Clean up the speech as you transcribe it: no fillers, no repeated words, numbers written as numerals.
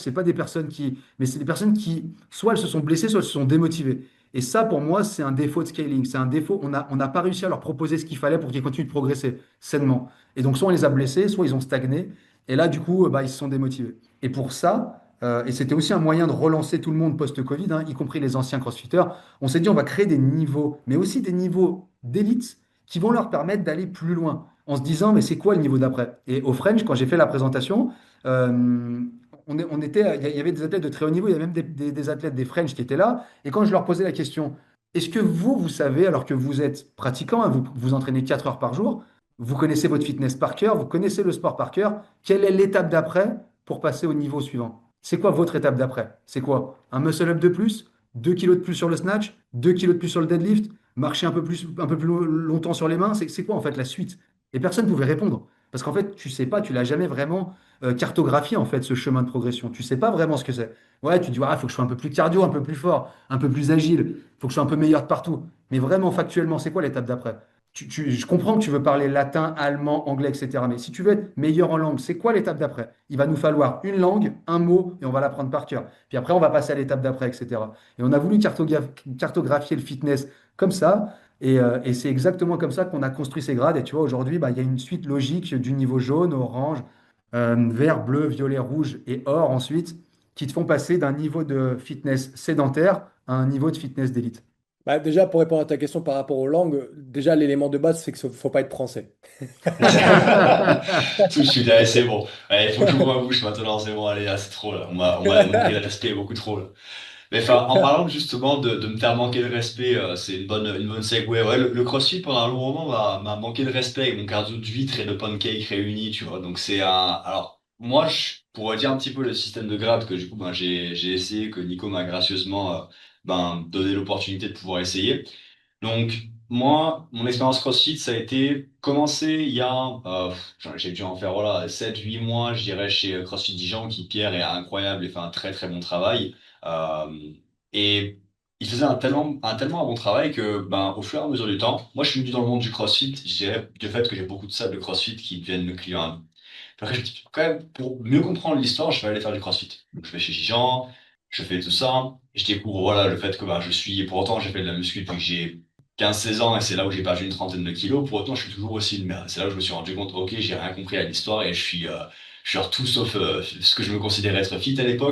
c'est pas des personnes mais c'est des personnes qui, soit elles se sont blessées, soit elles se sont démotivées. Et ça, pour moi, c'est un défaut de scaling. C'est un défaut. On n'a pas réussi à leur proposer ce qu'il fallait pour qu'ils continuent de progresser sainement. Et donc, soit on les a blessés, soit ils ont stagné. Et là, du coup, bah, ils se sont démotivés. Et pour ça, et c'était aussi un moyen de relancer tout le monde post-Covid, hein, y compris les anciens crossfitters, on s'est dit, on va créer des niveaux, mais aussi des niveaux d'élite qui vont leur permettre d'aller plus loin. En se disant, mais c'est quoi le niveau d'après? Et au French, quand j'ai fait la présentation, euh, on était, il y avait des athlètes de très haut niveau, il y avait même des athlètes des French qui étaient là. Et quand je leur posais la question, est-ce que vous savez, alors que vous êtes pratiquant, hein, vous vous entraînez 4 heures par jour, vous connaissez votre fitness par cœur, vous connaissez le sport par cœur, quelle est l'étape d'après pour passer au niveau suivant? C'est quoi votre étape d'après? C'est quoi? Un muscle-up de plus? 2 kilos de plus sur le snatch? 2 kilos de plus sur le deadlift? Marcher un peu plus longtemps sur les mains? C'est quoi en fait la suite? Et personne ne pouvait répondre. Parce qu'en fait, tu sais pas, tu l'as jamais vraiment cartographier en fait ce chemin de progression. Tu sais pas vraiment ce que c'est. Ouais, tu dis, il faut que je sois un peu plus cardio, un peu plus fort, un peu plus agile, il faut que je sois un peu meilleur de partout. Mais vraiment, factuellement, c'est quoi l'étape d'après? Je comprends que tu veux parler latin, allemand, anglais, etc. Mais si tu veux être meilleur en langue, c'est quoi l'étape d'après? Il va nous falloir une langue, un mot, et on va l'apprendre par cœur. Puis après, on va passer à l'étape d'après, etc. Et on a voulu cartographier le fitness comme ça. Et c'est exactement comme ça qu'on a construit ces grades. Et tu vois, aujourd'hui, bah, il y a une suite logique du niveau jaune, orange, vert, bleu, violet, rouge et or ensuite, qui te font passer d'un niveau de fitness sédentaire à un niveau de fitness d'élite. Bah, déjà, pour répondre à ta question par rapport aux langues, déjà, l'élément de base, c'est qu'il ne faut pas être français. Tout de suite, allez, c'est bon. Allez, il faut que j'ouvre ma bouche maintenant, c'est bon, allez, là, c'est trop, là. On m'a manqué de respect beaucoup trop, là. Mais enfin, en parlant justement de me faire manquer de respect, c'est une bonne segue. Ouais, le CrossFit pendant un long moment m'a manqué de respect avec mon cardio de vitre et de pancake réunis, tu vois. Donc c'est un. Alors, moi, pour dire un petit peu le système de grade que du coup, ben, j'ai essayé, que Nico m'a gracieusement ben, donné l'opportunité de pouvoir essayer. Donc, moi, mon expérience CrossFit, ça a été commencé il y a, j'ai dû en faire voilà, 7 8 mois, je dirais, chez CrossFit Dijon, qui Pierre est incroyable et fait un très très bon travail. Et il faisait un tellement un bon travail que, ben, au fur et à mesure du temps, moi je suis venu dans le monde du CrossFit, je dirais, du fait que j'ai beaucoup de salles de CrossFit qui deviennent nos clients. Après, je me dis, quand même, pour mieux comprendre l'histoire, je vais aller faire du CrossFit. Donc, je vais chez Gijan, je fais tout ça, je découvre, voilà, le fait que, bah, pour autant, j'ai fait de la muscu depuis que j'ai 15 16 ans et c'est là où j'ai perdu une trentaine de kilos. Pour autant, je suis toujours aussi une merde. C'est là où je me suis rendu compte, ok, j'ai rien compris à l'histoire et je suis tout sauf ce que je me considérais être fit à l'époque.